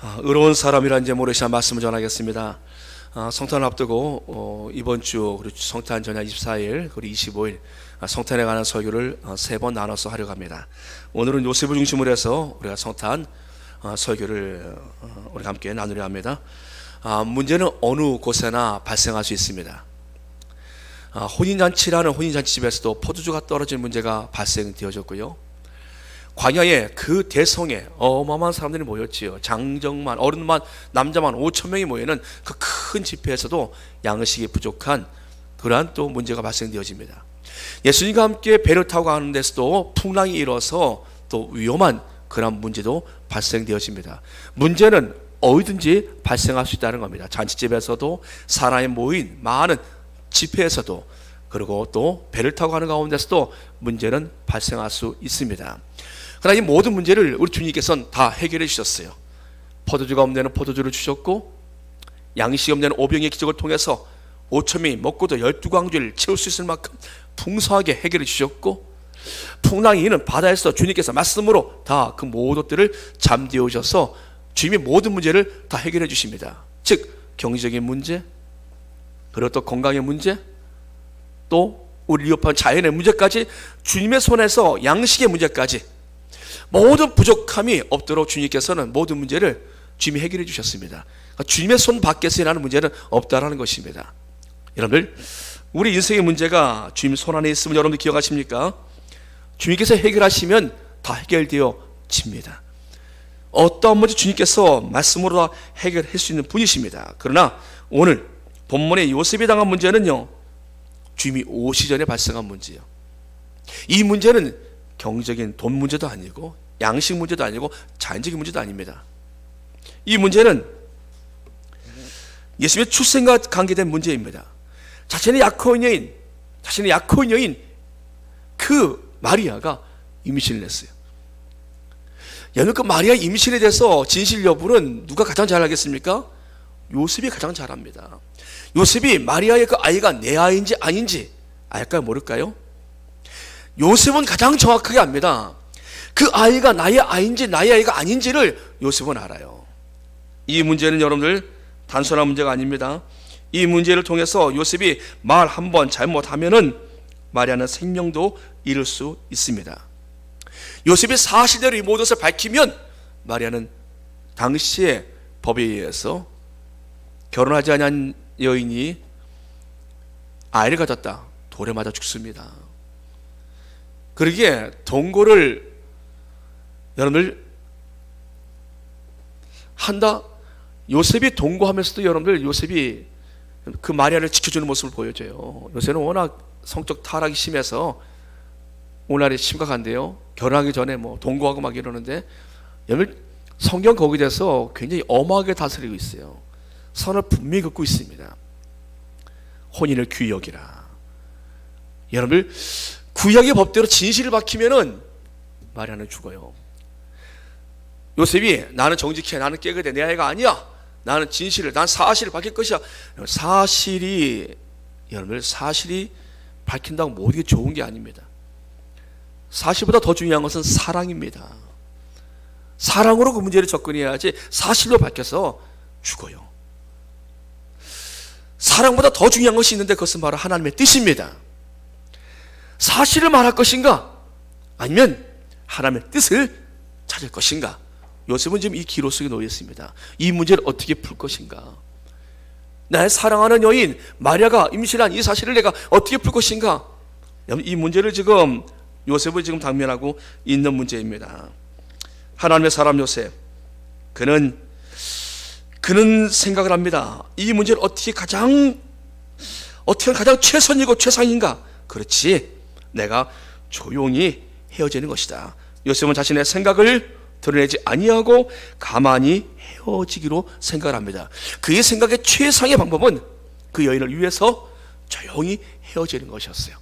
의로운 사람이란 제목으로 시간 말씀을 전하겠습니다. 성탄을 앞두고 이번 주 그리고 성탄 전야 24일 그리고 25일 성탄에 관한 설교를 3번 나눠서 하려고 합니다. 오늘은 요셉을 중심으로 해서 우리가 성탄 설교를 우리가 함께 나누려 합니다. 문제는 어느 곳에나 발생할 수 있습니다. 혼인잔치라는 혼인잔치집에서도 포도주가 떨어질 문제가 발생되어졌고요. 광야에 그 대성에 어마어마한 사람들이 모였지요. 장정만, 어른만, 남자만 5,000명이 모이는 그 큰 집회에서도 양식이 부족한 그러한 또 문제가 발생되어집니다. 예수님과 함께 배를 타고 가는 데서도 풍랑이 일어서 또 위험한 그런 문제도 발생되어집니다. 문제는 어디든지 발생할 수 있다는 겁니다. 잔치집에서도, 사람이 모인 많은 집회에서도, 그리고 또 배를 타고 가는 가운데서도 문제는 발생할 수 있습니다. 그러나 이 모든 문제를 우리 주님께서는 다 해결해 주셨어요. 포도주가 없는 데는 포도주를 주셨고, 양식이 없는 데는 오병의 기적을 통해서 5,000명이 먹고도 12광주를 채울 수 있을 만큼 풍성하게 해결해 주셨고, 풍랑이 있는 바다에서 주님께서 말씀으로 다 그 모든 것들을 잠재워 주셔서 주님의 모든 문제를 다 해결해 주십니다. 즉 경제적인 문제, 그리고 또 건강의 문제, 또 우리 위협한 자연의 문제까지, 주님의 손에서 양식의 문제까지 모든 부족함이 없도록 주님께서는 모든 문제를 주님이 해결해 주셨습니다. 그러니까 주님의 손 밖에서 일어나는 문제는 없다라는 것입니다. 여러분들, 우리 인생의 문제가 주님 손 안에 있으면 여러분들 기억하십니까? 주님께서 해결하시면 다 해결되어집니다. 어떠한 문제 주님께서 말씀으로 다 해결할 수 있는 분이십니다. 그러나 오늘 본문의 요셉이 당한 문제는요, 주님이 오시기 전에 발생한 문제예요. 이 문제는 경제적인 돈 문제도 아니고 양식 문제도 아니고 자연적인 문제도 아닙니다. 이 문제는 예수님의 출생과 관계된 문제입니다. 자신의 약혼 여인 그 마리아가 임신을 했어요. 여러분, 그 마리아 임신에 대해서 진실 여부는 누가 가장 잘 알겠습니까? 요셉이 가장 잘 압니다. 요셉이 마리아의 그 아이가 내 아이인지 아닌지 알까요, 모를까요? 요셉은 가장 정확하게 압니다. 그 아이가 나의 아이인지 나의 아이가 아닌지를 요셉은 알아요. 이 문제는 여러분들 단순한 문제가 아닙니다. 이 문제를 통해서 요셉이 말 한 번 잘못하면은 마리아는 생명도 잃을 수 있습니다. 요셉이 사실대로 이 모든 것을 밝히면 마리아는 당시의 법에 의해서 결혼하지 않은 여인이 아이를 가졌다, 돌에 맞아 죽습니다. 그러기에 동거를 여러분들 한다. 요셉이 동거하면서도 여러분들 요셉이 그 마리아를 지켜주는 모습을 보여줘요. 요새는 워낙 성적 타락이 심해서 오늘날이 심각한데요. 결혼하기 전에 뭐 동거하고 막 이러는데, 여러분 성경 거기에 대해서 굉장히 엄하게 다스리고 있어요. 선을 분명히 긋고 있습니다. 혼인을 귀히 여기라. 여러분들 구약의 법대로 진실을 밝히면은 마리아는 죽어요. 요셉이 나는 정직해, 나는 깨끗해, 내 아이가 아니야, 나는 진실을, 난 사실을 밝힐 것이야. 여러분들 사실이 밝힌다고 모든 게 좋은 게 아닙니다. 사실보다 더 중요한 것은 사랑입니다. 사랑으로 그 문제를 접근해야지 사실로 밝혀서 죽어요. 사랑보다 더 중요한 것이 있는데 그것은 바로 하나님의 뜻입니다. 사실을 말할 것인가, 아니면 하나님의 뜻을 찾을 것인가. 요셉은 지금 이 기로 속에 놓여 있습니다. 이 문제를 어떻게 풀 것인가. 나의 사랑하는 여인 마리아가 임신한 이 사실을 내가 어떻게 풀 것인가. 이 문제를 지금 요셉을 지금 당면하고 있는 문제입니다. 하나님의 사람 요셉, 그는 생각을 합니다. 이 문제를 어떻게 가장 최선이고 최상인가. 그렇지, 내가 조용히 헤어지는 것이다. 요셉은 자신의 생각을 드러내지 아니하고 가만히 헤어지기로 생각을 합니다. 그의 생각의 최상의 방법은 그 여인을 위해서 조용히 헤어지는 것이었어요.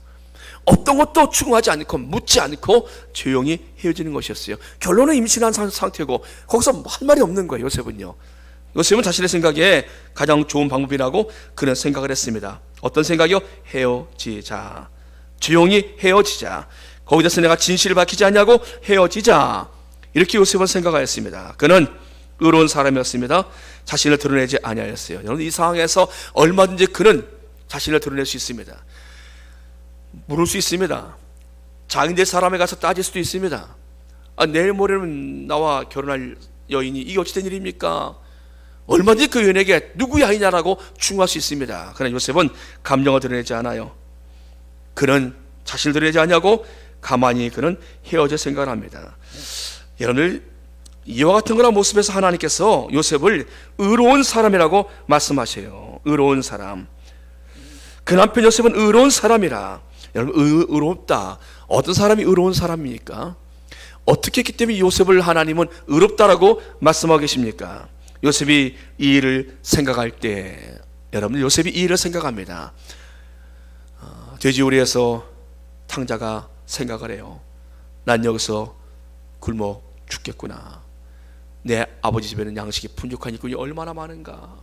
어떤 것도 추궁하지 않고 묻지 않고 조용히 헤어지는 것이었어요. 결론은 임신한 상태고 거기서 할 말이 없는 거예요. 요셉은 자신의 생각에 가장 좋은 방법이라고 그는 생각을 했습니다. 어떤 생각이요? 헤어지자. 조용히 헤어지자. 거기서 내가 진실을 밝히지 않냐고 헤어지자. 이렇게 요셉은 생각하였습니다. 그는 의로운 사람이었습니다. 자신을 드러내지 아니하였어요. 여러분, 이 상황에서 얼마든지 그는 자신을 드러낼 수 있습니다. 물을 수 있습니다. 장인대 사람에 가서 따질 수도 있습니다. 내일 모레는 나와 결혼할 여인이 이게 어찌된 일입니까? 얼마든지 그 여인에게 누구의 아이냐라고 충고할 수 있습니다. 그러나 요셉은 감정을 드러내지 않아요. 그는 자신을 드러내지 않냐고 가만히 그는 헤어질 생각을 합니다. 여러분들, 이와 같은 그런 모습에서 하나님께서 요셉을 의로운 사람이라고 말씀하셔요. 의로운 사람. 그 남편 요셉은 의로운 사람이라. 여러분, 의롭다. 어떤 사람이 의로운 사람입니까? 어떻게 했기 때문에 요셉을 하나님은 의롭다라고 말씀하고 계십니까? 요셉이 이 일을 생각할 때, 여러분들, 요셉이 이 일을 생각합니다. 돼지우리에서 탕자가 생각을 해요. 난 여기서 굶어 죽겠구나. 내 아버지 집에는 양식이 풍족한 일꾼이 얼마나 많은가.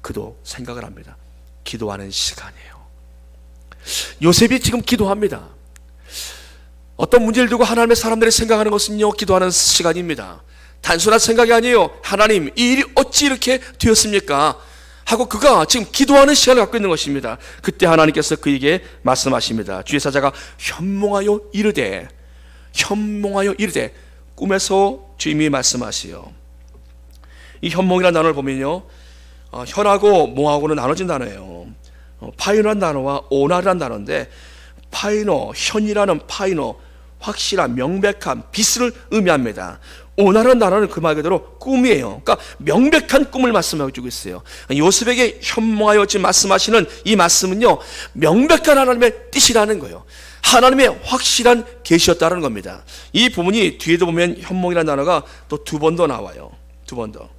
그도 생각을 합니다. 기도하는 시간이에요. 요셉이 지금 기도합니다. 어떤 문제를 두고 하나님의 사람들이 생각하는 것은요, 기도하는 시간입니다. 단순한 생각이 아니에요. 하나님, 이 일이 어찌 이렇게 되었습니까? 하고 그가 지금 기도하는 시간을 갖고 있는 것입니다. 그때 하나님께서 그에게 말씀하십니다. 주의 사자가 현몽하여 이르되, 현몽하여 이르되, 꿈에서 주님이 말씀하시요. 이 현몽이라는 단어를 보면요, 현하고 몽하고는 나눠진 단어예요. 파이너라는 단어와 오나라는 단어인데, 파이너, 현이라는 파이너, 확실한, 명백한, 빛을 의미합니다. 오나라는 단어는 그 말 그대로 꿈이에요. 그러니까 명백한 꿈을 말씀해주고 있어요. 요셉에게 현몽하여 지금 말씀하시는 이 말씀은요, 명백한 하나님의 뜻이라는 거예요. 하나님의 확실한 계시였다는 겁니다. 이 부분이 뒤에도 보면 현몽이라는 단어가 또 두 번 더 나와요. 두 번 더.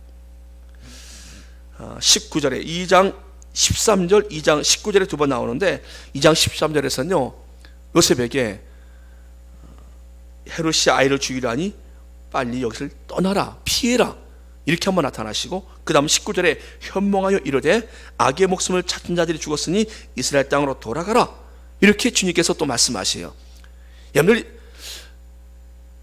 19절에 2장 13절, 2장 19절에 두 번 나오는데, 2장 13절에서는요, 요셉에게 헤롯이 아이를 죽이려 하니 빨리 여기를 떠나라, 피해라, 이렇게 한번 나타나시고, 그 다음 19절에 현몽하여 이르되 악의 목숨을 찾은 자들이 죽었으니 이스라엘 땅으로 돌아가라, 이렇게 주님께서 또 말씀하세요. 여러분들,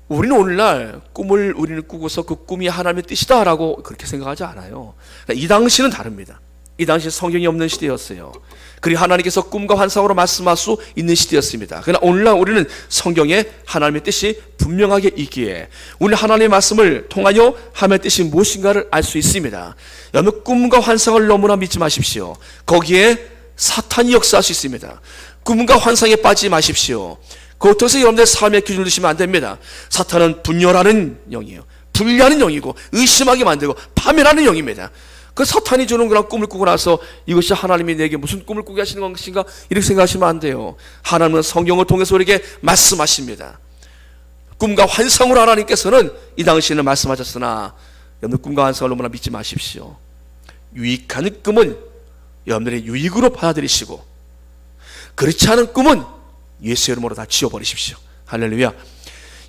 우리는 오늘날 꿈을 우리는 꾸고서 그 꿈이 하나님의 뜻이다라고 그렇게 생각하지 않아요. 이 당시는 다릅니다. 이 당시 성경이 없는 시대였어요. 그리고 하나님께서 꿈과 환상으로 말씀할 수 있는 시대였습니다. 그러나 오늘날 우리는 성경에 하나님의 뜻이 분명하게 있기에 우리는 하나님의 말씀을 통하여 하나님의 뜻이 무엇인가를 알 수 있습니다. 여러분, 꿈과 환상을 너무나 믿지 마십시오. 거기에 사탄이 역사할 수 있습니다. 꿈과 환상에 빠지지 마십시오. 그것에서 여러분들의 삶의 기준을 두시면 안 됩니다. 사탄은 분열하는 영이에요. 분리하는 영이고 의심하게 만들고 파멸하는 영입니다. 그 사탄이 주는 그런 꿈을 꾸고 나서 이것이 하나님이 내게 무슨 꿈을 꾸게 하시는 것인가, 이렇게 생각하시면 안 돼요. 하나님은 성경을 통해서 우리에게 말씀하십니다. 꿈과 환상으로 하나님께서는 이 당시에는 말씀하셨으나, 여러분, 꿈과 환상을 너무나 믿지 마십시오. 유익한 꿈은 여러분들의 유익으로 받아들이시고, 그렇지 않은 꿈은 예수의 이름으로 다 지워버리십시오. 할렐루야.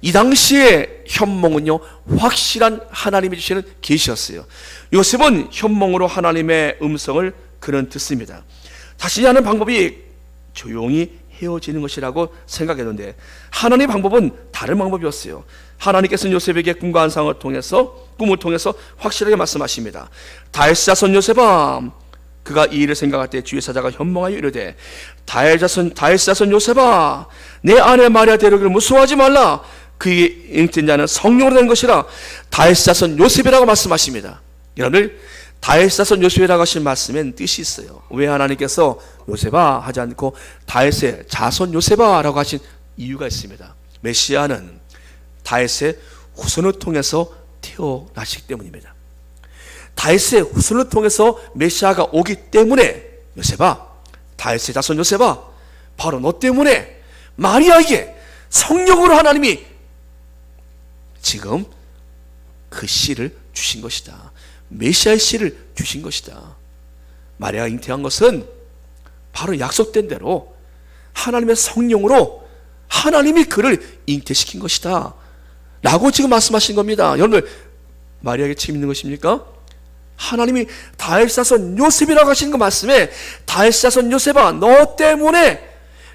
이 당시의 현몽은요, 확실한 하나님이 주시는 계시였어요. 요셉은 현몽으로 하나님의 음성을 그는 듣습니다. 자신이 하는 방법이 조용히 헤어지는 것이라고 생각했는데, 하나님의 방법은 다른 방법이었어요. 하나님께서는 요셉에게 꿈과 환상을 통해서, 꿈을 통해서 확실하게 말씀하십니다. 다윗 자손 요셉아, 그가 이 일을 생각할 때 주의 사자가 현몽하여 이르되 다윗 자손 요셉아, 내 아내 마리아 데려오기를 무서워하지 말라. 그에게 잉태된 자는 성령으로 된 것이라. 다윗 자손 요셉이라고 말씀하십니다. 여러분들, 다윗 자손 요셉이라고 하신 말씀엔 뜻이 있어요. 왜 하나님께서 요셉아 하지 않고 다윗의 자손 요셉아라고 하신 이유가 있습니다. 메시아는 다윗의 후손을 통해서 태어나시기 때문입니다. 다윗의 후손을 통해서 메시아가 오기 때문에, 요셉아, 다윗의 자손 요셉아, 바로 너 때문에 마리아에게 성령으로 하나님이 지금 그 씨를 주신 것이다. 메시아의 씨를 주신 것이다. 마리아가 잉태한 것은 바로 약속된 대로 하나님의 성령으로 하나님이 그를 잉태시킨 것이다 라고 지금 말씀하신 겁니다. 여러분, 마리아에게 책임 있는 것입니까? 하나님이 다윗 자손 요셉이라고 하시는 그 말씀에, 다윗 자손 요셉아, 너 때문에,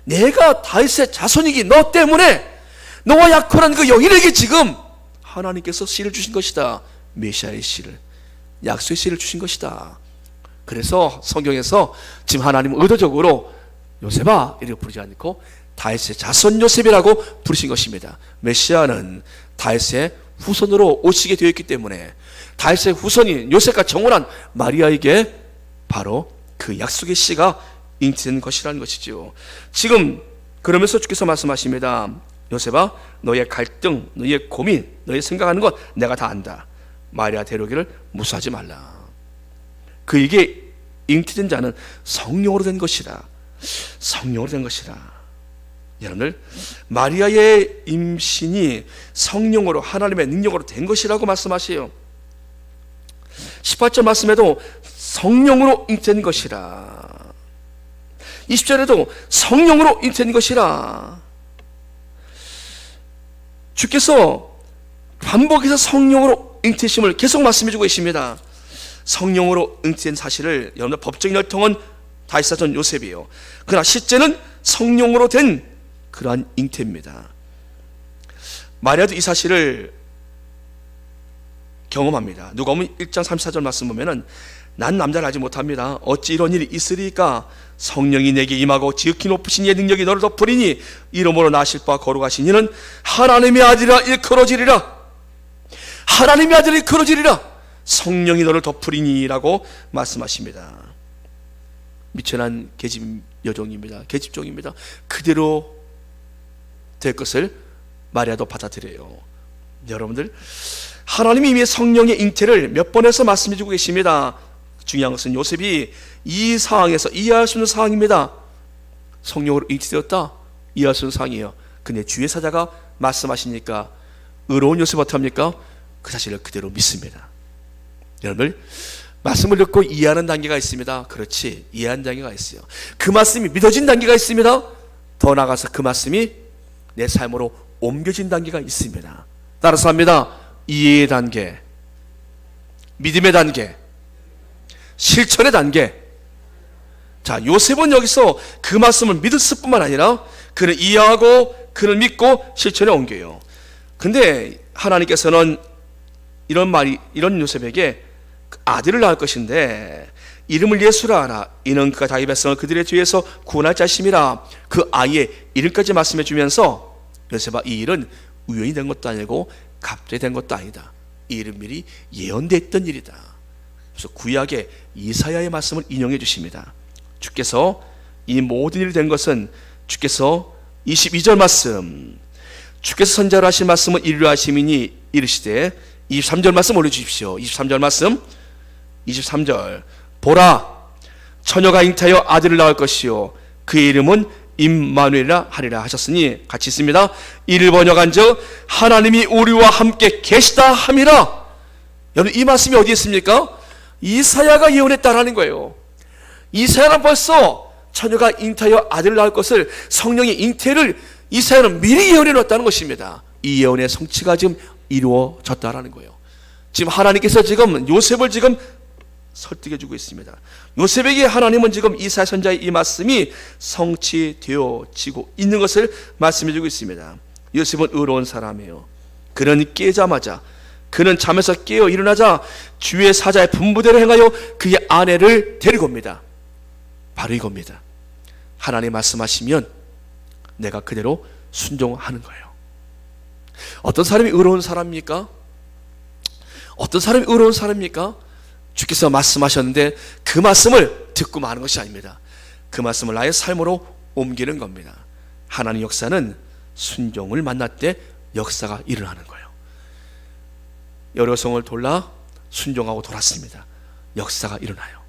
내가 다윗의 자손이기, 너 때문에 너와 약혼한 그 여인에게 지금 하나님께서 씨를 주신 것이다. 메시아의 씨를. 약속의 씨를 주신 것이다. 그래서 성경에서 지금 하나님은 의도적으로 요셉아 이렇게 부르지 않고 다윗의 자손 요셉이라고 부르신 것입니다. 메시아는 다윗의 후손으로 오시게 되어 있기 때문에 다윗의 후손인 요셉과 정혼한 마리아에게 바로 그 약속의 씨가 잉태된 것이라는 것이죠. 지금 그러면서 주께서 말씀하십니다. 요셉아, 너의 갈등, 너의 고민, 너의 생각하는 것 내가 다 안다. 마리아 데려오기를 무수하지 말라. 그에게 잉태된 자는 성령으로 된 것이라. 성령으로 된 것이라. 여러분들, 마리아의 임신이 성령으로 하나님의 능력으로 된 것이라고 말씀하세요. 18절 말씀에도 성령으로 잉태된 것이라. 20절에도 성령으로 잉태된 것이라. 주께서 반복해서 성령으로 잉태심을 계속 말씀해주고 계십니다. 성령으로 잉태된 사실을 여러분들 법적인 혈통은 다윗 자손 요셉이에요. 그러나 실제는 성령으로 된 그러한 잉태입니다. 마리아도 이 사실을 경험합니다. 누가복음 1장 34절 말씀 보면은 난 남자를 알지 못합니다. 어찌 이런 일이 있으리까? 성령이 내게 임하고 지극히 높으신 이의 능력이 너를 덮으리니 이름으로 나실 바 거룩하신 이는 하나님의 아들이라 일컬어지리라. 하나님의 아들이 일컬어지리라. 성령이 너를 덮으리니 라고 말씀하십니다. 미천한 계집 여종입니다. 계집종입니다. 그대로 될 것을 마리아도 받아들여요. 여러분들, 하나님이 이미 성령의 잉태를 몇 번에서 말씀해 주고 계십니다. 중요한 것은 요셉이 이 상황에서 이해할 수 있는 상황입니다. 성령으로 잉태되었다, 이해할 수 있는 상황이에요. 근데 주의 사자가 말씀하시니까 의로운 요셉 어떡합니까? 그 사실을 그대로 믿습니다. 여러분들, 말씀을 듣고 이해하는 단계가 있습니다. 그렇지, 이해하는 단계가 있어요. 그 말씀이 믿어진 단계가 있습니다. 더 나아가서 그 말씀이 내 삶으로 옮겨진 단계가 있습니다. 따라서 합니다. 이해의 단계, 믿음의 단계, 실천의 단계. 자, 요셉은 여기서 그 말씀을 믿었을 뿐만 아니라 그를 이해하고 그를 믿고 실천에 옮겨요. 근데 하나님께서는 이런 요셉에게 아들을 낳을 것인데 이름을 예수라 하라. 이는 그가 자기 백성을 그들의 죄에서 구원할 자심이라. 그 아이의 이름까지 말씀해 주면서 요셉아, 이 일은 우연히 된 것도 아니고 갑자기 된 것도 아니다. 이 일은 미리 예언됐던 일이다. 그래서 구약의 이사야의 말씀을 인용해 주십니다. 주께서 이 모든 일이 된 것은 주께서 22절 말씀, 주께서 선자로 하신 말씀은 이루려 하심이니 이르시되, 23절 말씀 올려주십시오. 23절 말씀, 23절, 보라, 처녀가 잉태하여 아들을 낳을 것이요 그의 이름은 임마누엘이라 하리라 하셨으니, 같이 있습니다. 이를 번역한즉 하나님이 우리와 함께 계시다 함이라. 여러분, 이 말씀이 어디 있습니까? 이사야가 예언했다라는 거예요. 이사야는 벌써 처녀가 잉태하여 아들을 낳을 것을, 성령의 잉태를 이사야는 미리 예언해 놓았다는 것입니다. 이 예언의 성취가 지금 이루어졌다라는 거예요. 지금 하나님께서 지금 요셉을 지금 설득해 주고 있습니다. 요셉에게 하나님은 지금 이사야 선자의 이 말씀이 성취되어지고 있는 것을 말씀해 주고 있습니다. 요셉은 의로운 사람이에요. 그는 깨자마자, 그는 잠에서 깨어 일어나자 주의 사자의 분부대로 행하여 그의 아내를 데리고 옵니다. 바로 이겁니다. 하나님 말씀하시면 내가 그대로 순종하는 거예요. 어떤 사람이 의로운 사람입니까? 어떤 사람이 의로운 사람입니까? 주께서 말씀하셨는데 그 말씀을 듣고 마는 것이 아닙니다. 그 말씀을 나의 삶으로 옮기는 겁니다. 하나님 역사는 순종을 만날 때 역사가 일어나는 거예요. 여려성을 돌라 순종하고 돌았습니다. 역사가 일어나요.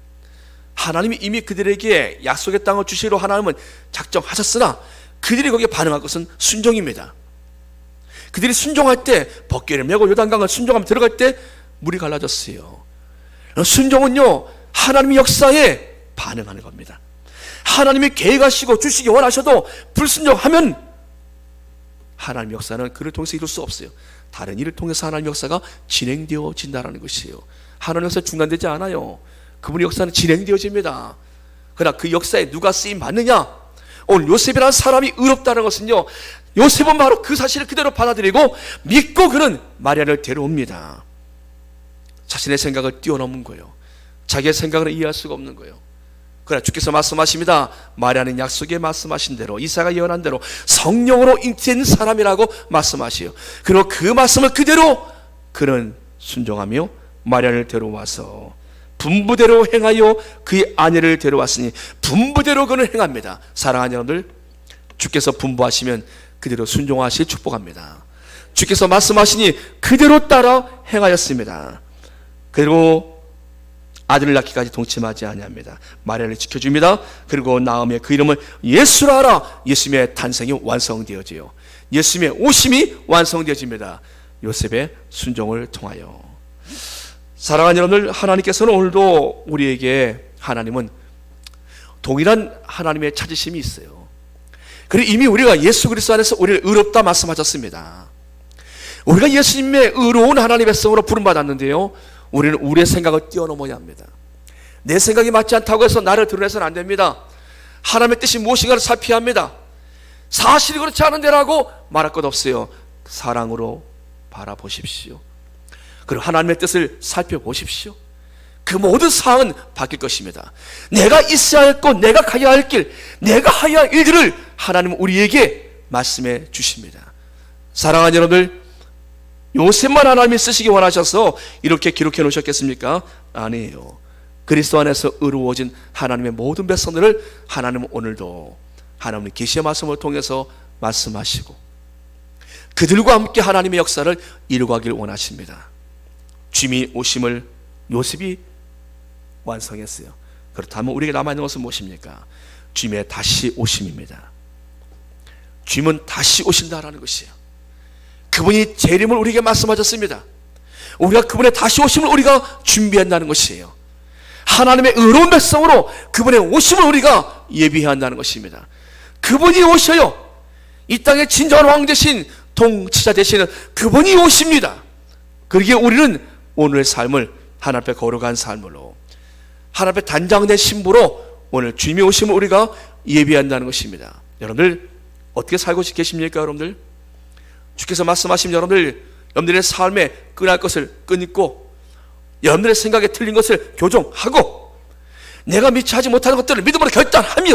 하나님이 이미 그들에게 약속의 땅을 주시기로 하나님은 작정하셨으나 그들이 거기에 반응할 것은 순종입니다. 그들이 순종할 때, 벗개를 메고 요단강을 순종하며 들어갈 때 물이 갈라졌어요. 순종은요, 하나님의 역사에 반응하는 겁니다. 하나님이 계획하시고 주시기 원하셔도 불순종하면 하나님의 역사는 그를 통해서 이룰 수 없어요. 다른 일을 통해서 하나님의 역사가 진행되어진다는 것이에요. 하나님의 역사는 중단되지 않아요. 그분의 역사는 진행되어집니다. 그러나 그 역사에 누가 쓰임 받느냐? 오늘 요셉이라는 사람이 의롭다는 것은요, 요셉은 바로 그 사실을 그대로 받아들이고 믿고 그는 마리아를 데려옵니다. 자신의 생각을 뛰어넘은 거예요. 자기의 생각을 이해할 수가 없는 거예요. 그러나 주께서 말씀하십니다. 마리아는 약속에 말씀하신 대로, 이사야가 예언한 대로 성령으로 잉태된 사람이라고 말씀하시요. 그리고 그 말씀을 그대로 그는 순종하며 마리아를 데려와서 분부대로 행하여 그의 아내를 데려왔으니 분부대로 그는 행합니다. 사랑하는 여러분들, 주께서 분부하시면 그대로 순종하실 축복합니다. 주께서 말씀하시니 그대로 따라 행하였습니다. 그리고 아들을 낳기까지 동침하지 아니합니다. 마리아를 지켜줍니다. 그리고 나음에 그 이름을 예수라 하라. 예수님의 탄생이 완성되어지요. 예수님의 오심이 완성되어집니다. 요셉의 순종을 통하여. 사랑하는 여러분들, 하나님께서는 오늘도 우리에게, 하나님은 동일한 하나님의 찾으심이 있어요. 그리고 이미 우리가 예수 그리스도 안에서 우리를 의롭다 말씀하셨습니다. 우리가 예수님의 의로운 하나님의 백성으로 부름받았는데요, 우리는 우리의 생각을 뛰어넘어야 합니다. 내 생각이 맞지 않다고 해서 나를 드러내서는 안 됩니다. 하나님의 뜻이 무엇인가를 살펴야 합니다. 사실이 그렇지 않은데라고 말할 것 없어요. 사랑으로 바라보십시오. 그리고 하나님의 뜻을 살펴보십시오. 그 모든 사항은 바뀔 것입니다. 내가 있어야 할 곳, 내가 가야 할 길, 내가 해야 할 일들을 하나님은 우리에게 말씀해 주십니다. 사랑하는 여러분들, 요셉만 하나님이 쓰시기 원하셔서 이렇게 기록해 놓으셨겠습니까? 아니에요. 그리스도 안에서 의로워진 하나님의 모든 백성들을 하나님은 오늘도 하나님의 계시의 말씀을 통해서 말씀하시고 그들과 함께 하나님의 역사를 이루가길 원하십니다. 주님이 오심을 요셉이 완성했어요. 그렇다면 우리에게 남아있는 것은 무엇입니까? 주님의 다시 오심입니다. 주님은 다시 오신다라는 것이에요. 그분이 재림을 우리에게 말씀하셨습니다. 우리가 그분의 다시 오심을 우리가 준비한다는 것이에요. 하나님의 의로운 백성으로 그분의 오심을 우리가 예비해야 한다는 것입니다. 그분이 오셔요. 이 땅의 진정한 왕 대신 통치자 되시는 그분이 오십니다. 그러기에 우리는 오늘의 삶을 하나님 앞에 거룩한 삶으로, 하나님 앞에 단장된 신부로 오늘 주님이 오심을 우리가 예비한다는 것입니다. 여러분들 어떻게 살고 계십니까? 여러분들 주께서 말씀하신 여러분들의 삶에 끈할 것을 끊고 여러분들의 생각에 틀린 것을 교정하고 내가 미처 하지 못하는 것들을 믿음으로 결단하며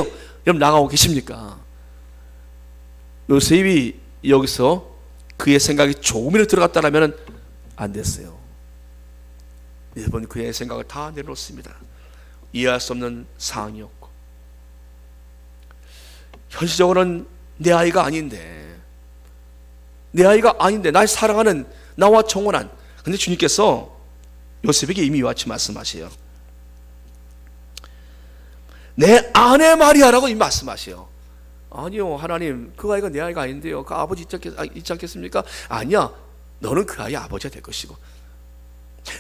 여러분 나가고 계십니까? 요셉이 여기서 그의 생각이 조금이라도 들어갔다면 안 됐어요. 여러분 그의 생각을 다 내놓습니다. 이해할 수 없는 상황이었고 현실적으로는 내 아이가 아닌데 나의 사랑하는 나와 정혼한, 근데 주님께서 요셉에게 이미 이와 같이 말씀하세요. 내 아내 마리아라고 이미 말씀하세요. 아니요 하나님, 그 아이가 내 아이가 아닌데요, 그 아버지 있지 않겠습니까? 아니야, 너는 그 아이의 아버지가 될 것이고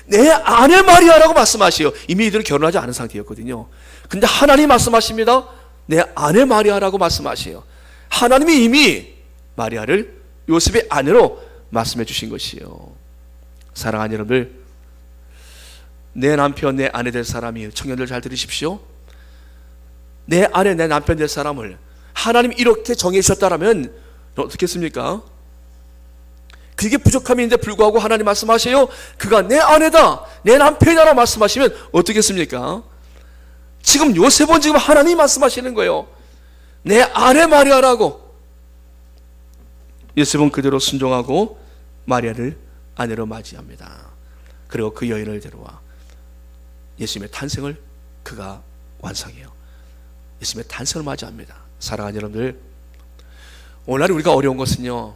내 아내 마리아라고 말씀하세요. 이미 이들은 결혼하지 않은 상태였거든요. 근데 하나님이 말씀하십니다. 내 아내 마리아라고 말씀하세요. 하나님이 이미 마리아를 요셉의 아내로 말씀해 주신 것이요. 사랑하는 여러분들, 내 남편, 내 아내 될 사람이, 청년들 잘 들으십시오. 내 아내, 내 남편 될 사람을 하나님이 이렇게 정해 주셨다면 어떻게 했습니까? 그게 부족함이 있는데 불구하고 하나님 말씀하세요. 그가 내 아내다, 내 남편이라고 말씀하시면 어떻게 했습니까? 지금 요셉은 지금 하나님이 말씀하시는 거예요. 내 아내 마리아라고. 요셉은 그대로 순종하고 마리아를 아내로 맞이합니다. 그리고 그 여인을 데려와 예수님의 탄생을 그가 완성해요. 예수님의 탄생을 맞이합니다. 사랑하는 여러분들, 오늘날 우리가 어려운 것은요,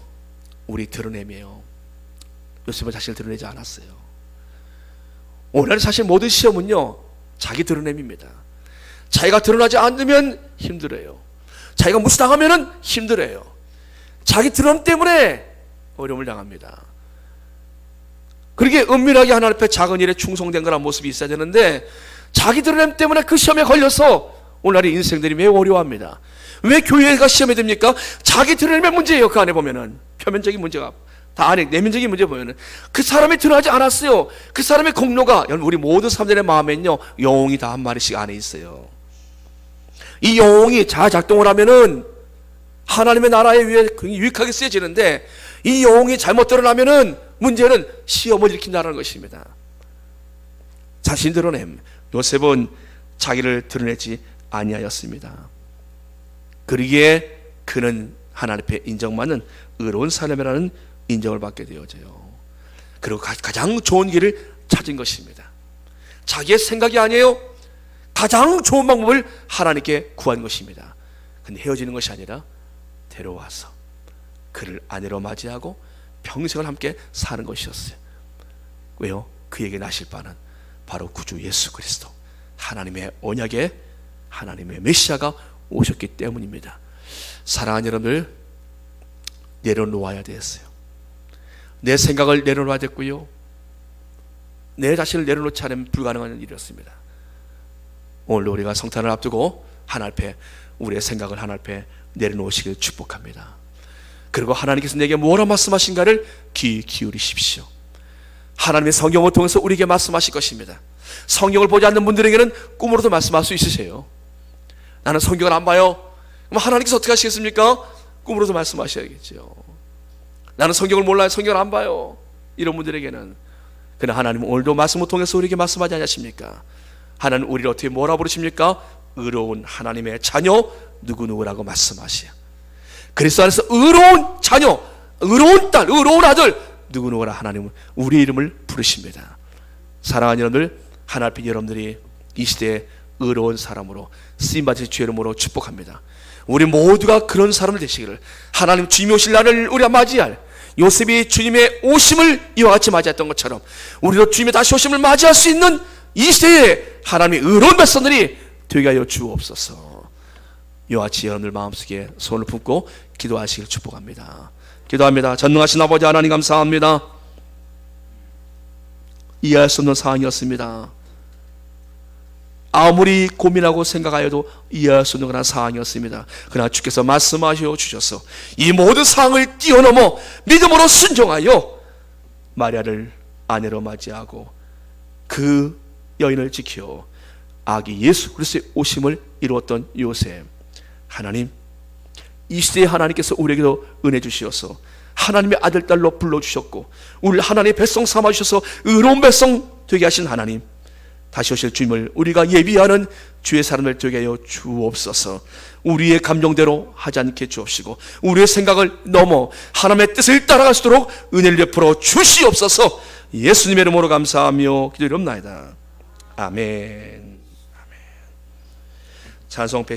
우리 드러냄이에요. 요셉은 자신을 드러내지 않았어요. 오늘날 사실 모든 시험은요, 자기 드러냄입니다. 자기가 드러나지 않으면 힘들어요. 자기가 무시당하면 힘들어요. 자기 드러냄 때문에 어려움을 당합니다. 그렇게 은밀하게 하나님 앞에 작은 일에 충성된 거란 모습이 있어야 되는데 자기 드러냄 때문에 그 시험에 걸려서 오늘날의 인생들이 매우 어려워합니다. 왜 교회가 시험에 듭니까? 자기 드러냄의 문제예요. 그 안에 보면은 표면적인 문제가 다 안에 내면적인 문제 보면은 그 사람이 드러나지 않았어요. 그 사람의 공로가, 여러분 우리 모든 사람들의 마음엔요 영혼이 다 한 마리씩 안에 있어요. 이 영혼이 자작동을 하면은 하나님의 나라에 위해 유익하게 쓰여지는데 이 영혼이 잘못 드러나면은 문제는 시험을 일으킨다는 것입니다. 자신이 드러냄. 요셉은 자기를 드러내지 아니하였습니다. 그러기에 그는 하나님 앞에 인정받는 의로운 사람이라는 인정을 받게 되어져요. 그리고 가장 좋은 길을 찾은 것입니다. 자기의 생각이 아니에요. 가장 좋은 방법을 하나님께 구한 것입니다. 근데 헤어지는 것이 아니라 데려와서 그를 아내로 맞이하고 평생을 함께 사는 것이었어요. 왜요? 그에게 나실 바는 바로 구주 예수 그리스도, 하나님의 언약의 하나님의 메시아가 오셨기 때문입니다. 사랑하는 여러분들, 내려놓아야 되었어요. 내 생각을 내려놓아야 됐고요, 내 자신을 내려놓지 않으면 불가능한 일이었습니다. 오늘 우리가 성탄을 앞두고 하나님 앞에 우리의 생각을 하나님 앞에 내려놓으시길 축복합니다. 그리고 하나님께서 내게 뭐라 말씀하신가를 귀 기울이십시오. 하나님의 성경을 통해서 우리에게 말씀하실 것입니다. 성경을 보지 않는 분들에게는 꿈으로도 말씀할 수 있으세요. 나는 성경을 안 봐요. 그럼 하나님께서 어떻게 하시겠습니까? 꿈으로도 말씀하셔야겠죠. 나는 성경을 몰라요. 성경을 안 봐요. 이런 분들에게는, 그러나 하나님은 오늘도 말씀을 통해서 우리에게 말씀하지 않으십니까? 하나님 우리를 어떻게 뭐라 부르십니까? 의로운 하나님의 자녀 누구누구라고 말씀하시오. 그리스도 안에서 의로운 자녀, 의로운 딸, 의로운 아들 누구누구라 하나님은 우리의 이름을 부르십니다. 사랑하는 여러분들, 하나님 앞에 여러분들이 이 시대에 의로운 사람으로 쓰임받으실 주의 이름으로 축복합니다. 우리 모두가 그런 사람을 되시기를, 하나님 주님이 오실 날을 우리가 맞이할, 요셉이 주님의 오심을 이와 같이 맞이했던 것처럼 우리도 주님의 다시 오심을 맞이할 수 있는 이 시대에 하나님의 의로운 백성들이 되게 하여 주옵소서. 이와 같이 여러분들 마음속에 손을 품고 기도하시길 축복합니다. 기도합니다. 전능하신 아버지 하나님 감사합니다. 이해할 수 없는 상황이었습니다. 아무리 고민하고 생각하여도 이해할 수 없는 그런 상황이었습니다. 그러나 주께서 말씀하셔 주셔서 이 모든 상황을 뛰어넘어 믿음으로 순종하여 마리아를 아내로 맞이하고 그 여인을 지켜 아기 예수 그리스도의 오심을 이루었던 요셉, 하나님 이 시대에 하나님께서 우리에게도 은혜 주시어서 하나님의 아들 딸로 불러주셨고 우리를 하나님의 백성 삼아주셔서 의로운 백성 되게 하신 하나님, 다시 오실 주님을 우리가 예비하는 주의 사람을 되게 하여 주옵소서. 우리의 감정대로 하지 않게 주옵시고 우리의 생각을 넘어 하나님의 뜻을 따라갈 수 있도록 은혜를 베풀어 주시옵소서. 예수님의 이름으로 감사하며 기도드리옵나이다. 아멘. 찬송 110